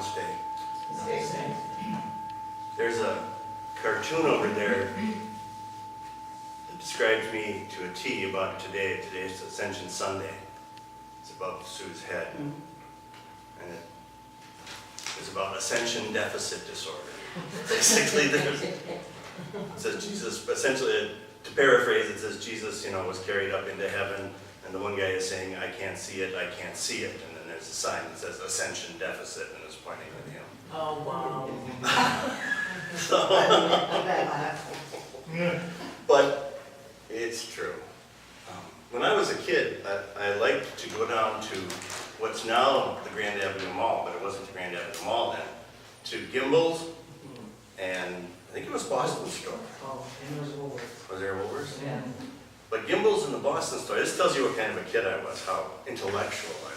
everyone stay. Stay safe. There's a cartoon over there that describes me to a T about today. Today's Ascension Sunday. It's above Sue's head. And it is about ascension deficit disorder. Basically, it says Jesus, essentially, to paraphrase, it says Jesus, was carried up into heaven, and the one guy is saying, I can't see it, and then there's a sign that says ascension deficit, and it's pointing at him. Oh, wow. But it's true. When I was a kid, I liked to go down to what's now the Grand Avenue Mall, but it wasn't the Grand Avenue Mall then, to Gimbel's, and I think it was Boston store. Oh, and there's Woolworths. Was there a Woolworths? Yeah. But Gimbel's and the Boston store, this tells you what kind of a kid I was, how intellectual I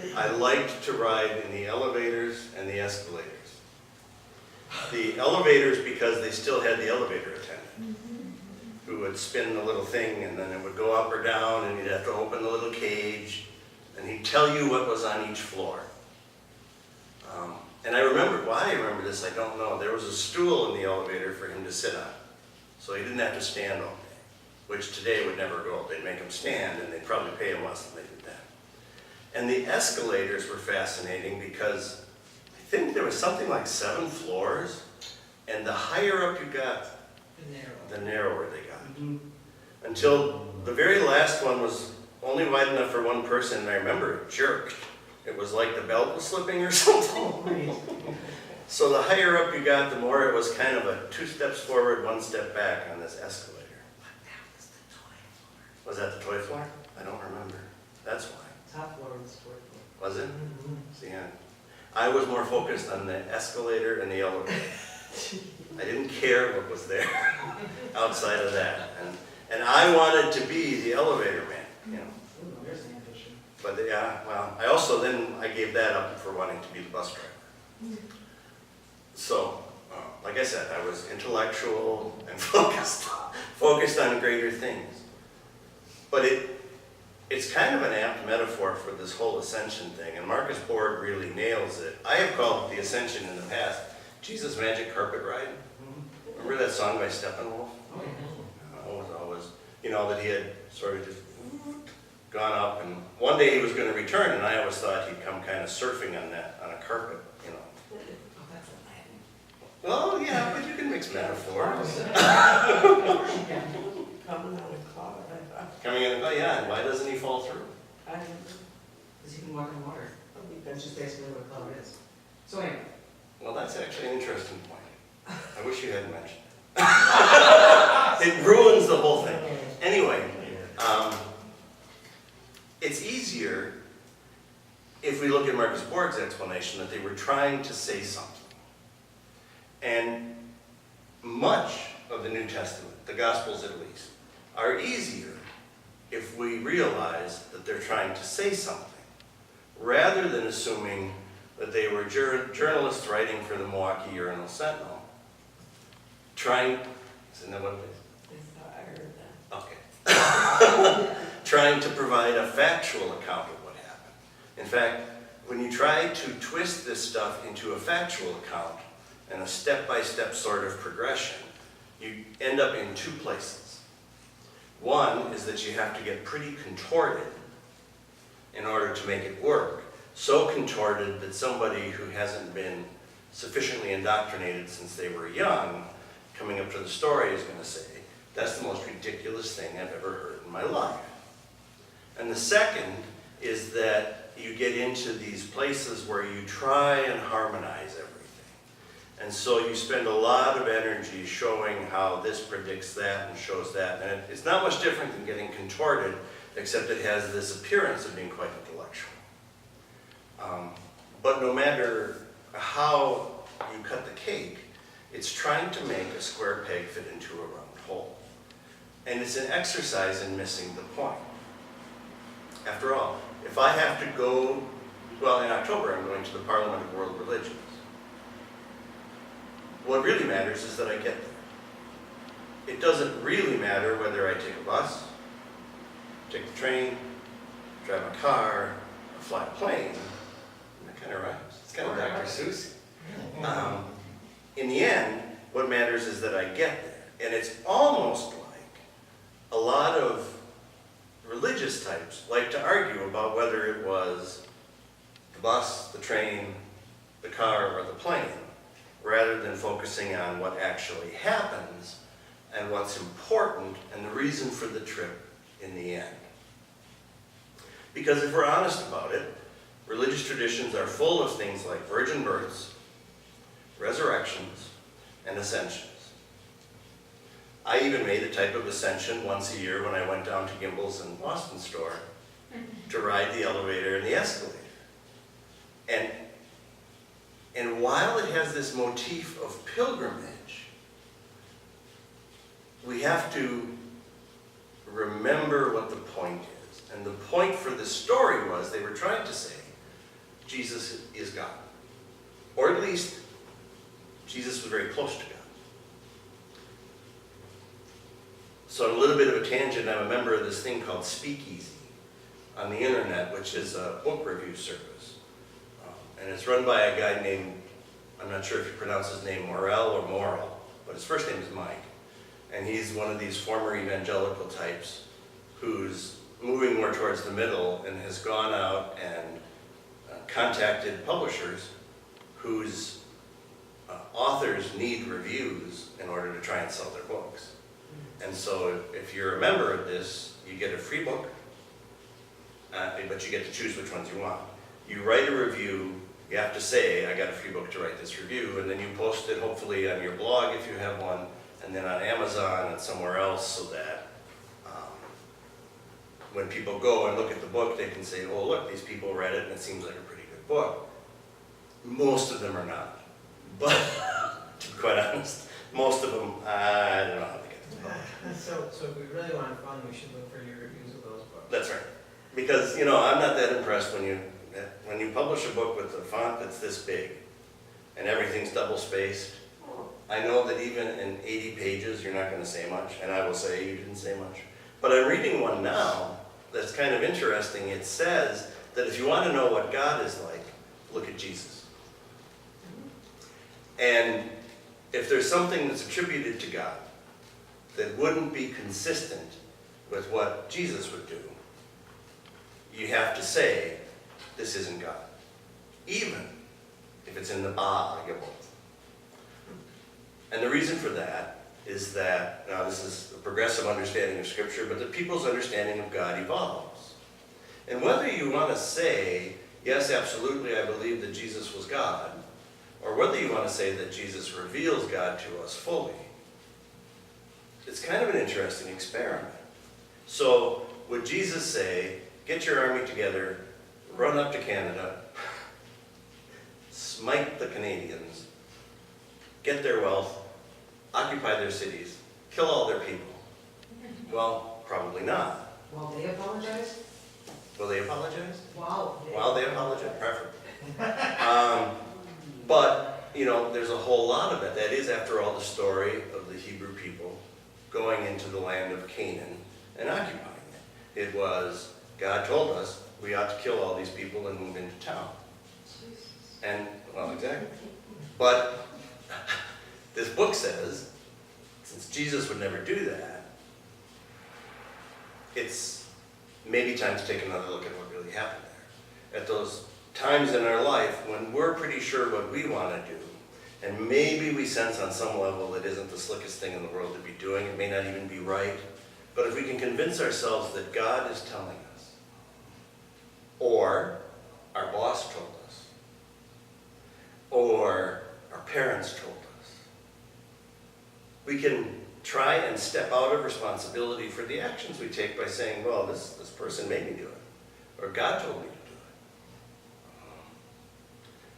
was. I liked to ride in the elevators and the escalators. The elevators because they still had the elevator attendant who would spin the little thing and then it would go up or down and you'd have to open the little cage and he'd tell you what was on each floor. And I remember, why I remember this, I don't know. There was a stool in the elevator for him to sit on. So he didn't have to stand all day, which today would never go. They'd make him stand and they'd probably pay him less than they did that. And the escalators were fascinating because I think there was something like 7 floors, and the higher up you got, the narrower they got. Until the very last one was only wide enough for one person, and I remember it jerked. It was like the belt was slipping or something. So the higher up you got, the more it was kind of a 2 steps forward, 1 step back on this escalator. Was that the toy floor? I don't remember. That's why. Top floor was toy floor. Was it? See, I was more focused on the escalator and the elevator. I didn't care what was there outside of that. And I wanted to be the elevator man, Ooh, there's an ambition. But yeah, well, I gave that up for wanting to be the bus driver. So, like I said, I was intellectual and focused on greater things. But it's kind of an apt metaphor for this whole ascension thing, and Marcus Borg really nails it. I have called it the ascension in the past Jesus' Magic Carpet Ride. Remember that song by Steppenwolf? Always, that he had sort of just gone up, and one day he was going to return, and I always thought he'd come kind of surfing on a carpet, Oh, that's a Latin. Well, yeah, but you can mix metaphors. Coming out of cloud. Coming in, oh yeah, and why doesn't he fall through? I don't know. Because he can walk on water. That's just basically what a cloud is. So anyway. Well, that's actually an interesting point. I wish you hadn't mentioned it. It ruins the whole thing. Anyway, it's easier if we look at Marcus Borg's explanation that they were trying to say something. And much of the New Testament, the Gospels at least, are easier if we realize that they're trying to say something, rather than assuming that they were journalists writing for the Milwaukee Sentinel, isn't that what it is? I heard that. Okay. Trying to provide a factual account of what happened. In fact, when you try to twist this stuff into a factual account and a step-by-step sort of progression, you end up in 2 places. One is that you have to get pretty contorted in order to make it work. So contorted that somebody who hasn't been sufficiently indoctrinated since they were young, coming up to the story, is going to say, that's the most ridiculous thing I've ever heard in my life. And the second is that you get into these places where you try and harmonize everything. And so you spend a lot of energy showing how this predicts that and shows that. And it's not much different than getting contorted, except it has this appearance of being quite intellectual. But no matter how you cut the cake, it's trying to make a square peg fit into a round hole. And it's an exercise in missing the point. After all, if I have to go, well, in October I'm going to the Parliament of World Religions. What really matters is that I get there. It doesn't really matter whether I take a bus, take the train, drive a car, or fly a plane. That kind of rhymes. It's kind of Dr. Seuss. In the end, what matters is that I get there. And it's almost like a lot of religious types like to argue about whether it was the bus, the train, the car, or the plane, rather than focusing on what actually happens and what's important and the reason for the trip in the end. Because if we're honest about it, religious traditions are full of things like virgin births, resurrections, and ascensions. I even made a type of ascension once a year when I went down to Gimbel's in Boston store to ride the elevator and the escalator. And while it has this motif of pilgrimage, we have to remember what the point is. And the point for this story was they were trying to say Jesus is God. Or at least Jesus was very close to God. So a little bit of a tangent, I'm a member of this thing called Speakeasy on the internet, which is a book review service. And it's run by a guy named, I'm not sure if you pronounce his name Morel or Moral, but his first name is Mike. And he's one of these former evangelical types who's moving more towards the middle and has gone out and contacted publishers whose authors need reviews in order to try and sell their books. And so if you're a member of this, you get a free book, but you get to choose which ones you want. You write a review, you have to say, I got a free book to write this review, and then you post it hopefully on your blog if you have one, and then on Amazon and somewhere else so that when people go and look at the book, they can say, oh look, these people read it and it seems like a pretty good book. Most of them are not. But, to be quite honest, most of them, I don't know how to get to the book. So if we really want fun, we should look for your reviews of those books. That's right. Because, you know, I'm not that impressed when you publish a book with a font that's this big and everything's double-spaced. I know that even in 80 pages, you're not going to say much, and I will say you didn't say much. But I'm reading one now that's kind of interesting. It says that if you want to know what God is like, look at Jesus. And if there's something that's attributed to God that wouldn't be consistent with what Jesus would do, you have to say, this isn't God. Even if it's in the Bible. And the reason for that is that, now this is a progressive understanding of Scripture, but the people's understanding of God evolves. And whether you want to say, yes, absolutely, I believe that Jesus was God, or whether you want to say that Jesus reveals God to us fully, it's kind of an interesting experiment. So would Jesus say, get your army together, run up to Canada, smite the Canadians, get their wealth, occupy their cities, kill all their people? Well, probably not. Well, they apologize? Will they apologize? Wow. Well, they apologize, preferably. But, you know, there's a whole lot of it. That is, after all, the story of the Hebrew people going into the land of Canaan and occupying it. It was, God told us we ought to kill all these people and move into town. And, well, exactly. But this book says, since Jesus would never do that, it's maybe time to take another look at what really happened there. At those times in our life when we're pretty sure what we want to do, and maybe we sense on some level it isn't the slickest thing in the world to be doing, it may not even be right, but if we can convince ourselves that God is telling us, or our boss told us, or our parents told us, we can try and step out of responsibility for the actions we take by saying, well, this person made me do it, or God told me to do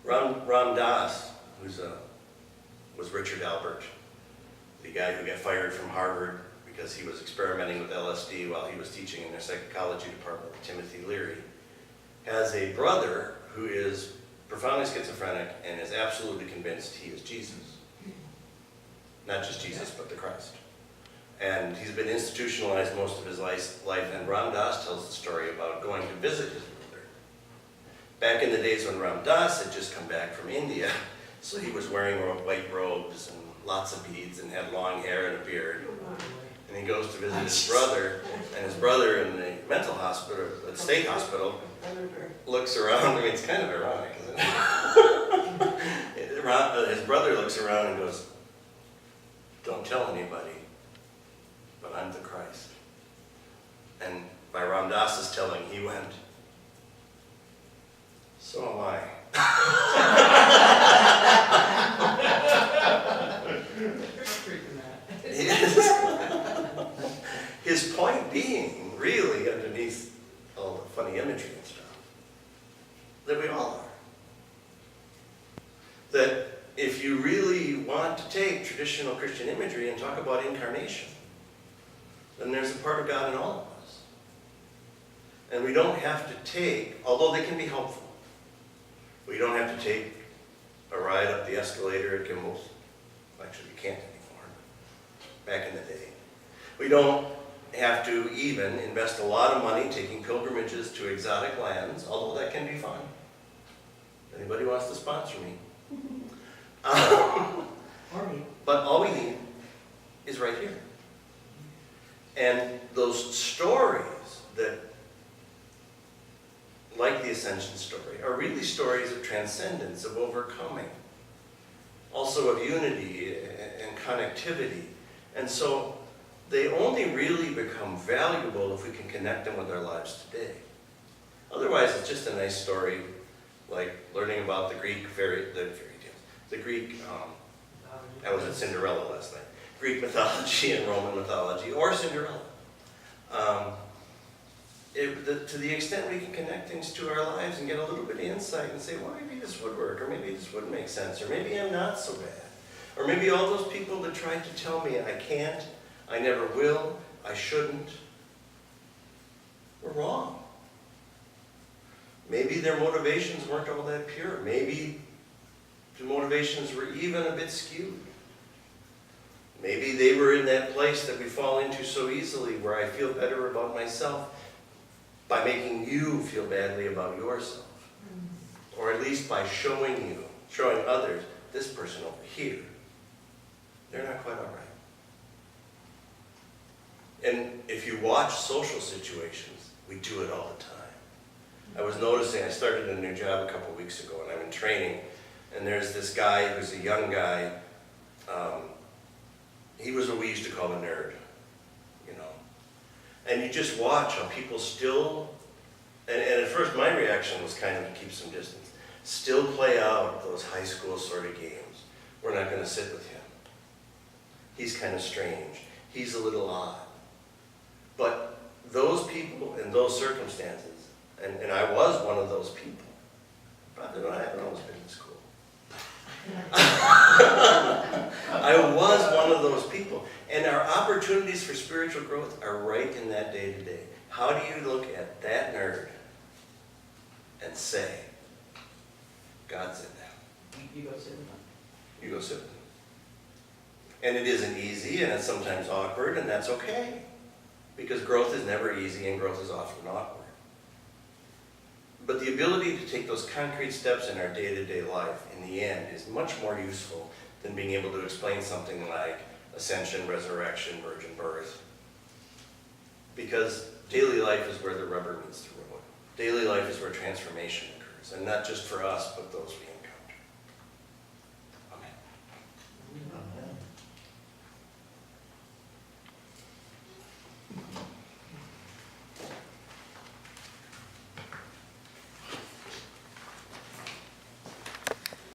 it. Ram Dass, was Richard Albert, the guy who got fired from Harvard because he was experimenting with LSD while he was teaching in their psychology department with Timothy Leary, has a brother who is profoundly schizophrenic and is absolutely convinced he is Jesus. Not just Jesus, but the Christ. And he's been institutionalized most of his life, and Ram Dass tells the story about going to visit his brother. back in the days when Ram Dass had just come back from India, so he was wearing white robes and lots of beads and had long hair and a beard. And he goes to visit his brother, and his brother in the mental hospital, the state hospital, looks around. I mean, it's kind of ironic, isn't it? His brother looks around and goes, "Don't tell anybody, but I'm the Christ." And by Ram Dass's telling, he went, "So am I." His point being, really, underneath all the funny imagery and stuff, that we all are. That if you really want to take traditional Christian imagery and talk about incarnation, then there's a part of God in all of us. And we don't have to take, although they can be helpful, we don't have to take a ride up the escalator at Gimbel's. Actually, you can't anymore. Back in the day. We don't have to even invest a lot of money taking pilgrimages to exotic lands, although that can be fun. Anybody wants to sponsor me? Or me. But all we need is right here. And those stories that, like the Ascension story, are really stories of transcendence, of overcoming, also of unity and connectivity. And so they only really become valuable if we can connect them with our lives today. Otherwise, it's just a nice story, like learning about the Greek fairy tales. The Greek, I was at Cinderella last night. Greek mythology and Roman mythology, or Cinderella. To the extent we can connect things to our lives and get a little bit of insight and say, well, maybe this would work, or maybe this would make sense, or maybe I'm not so bad. Or maybe all those people that tried to tell me I can't, I never will, I shouldn't, were wrong. Maybe their motivations weren't all that pure. Maybe the motivations were even a bit skewed. Maybe they were in that place that we fall into so easily where I feel better about myself by making you feel badly about yourself. Or at least by showing others, this person over here, they're not quite all right. And if you watch social situations, we do it all the time. I was noticing, I started a new job a couple weeks ago, and I'm in training, and there's this guy who's a young guy. He was what we used to call a nerd, you know. And you just watch how people still, and at first my reaction was kind of to keep some distance, still play out those high school sort of games. We're not going to sit with him. He's kind of strange. He's a little odd. But those people in those circumstances, and I was one of those people. Brother and I haven't always been in school. I was one of those people. And our opportunities for spiritual growth are right in that day-to-day. How do you look at that nerd and say, God's in there? You go sit with them. You go sit with him. And it isn't easy, and it's sometimes awkward, and that's okay. Because growth is never easy, and growth is often awkward. But the ability to take those concrete steps in our day-to-day life, in the end, is much more useful than being able to explain something like ascension, resurrection, virgin birth. Because daily life is where the rubber meets the road. Daily life is where transformation occurs, and not just for us, but those we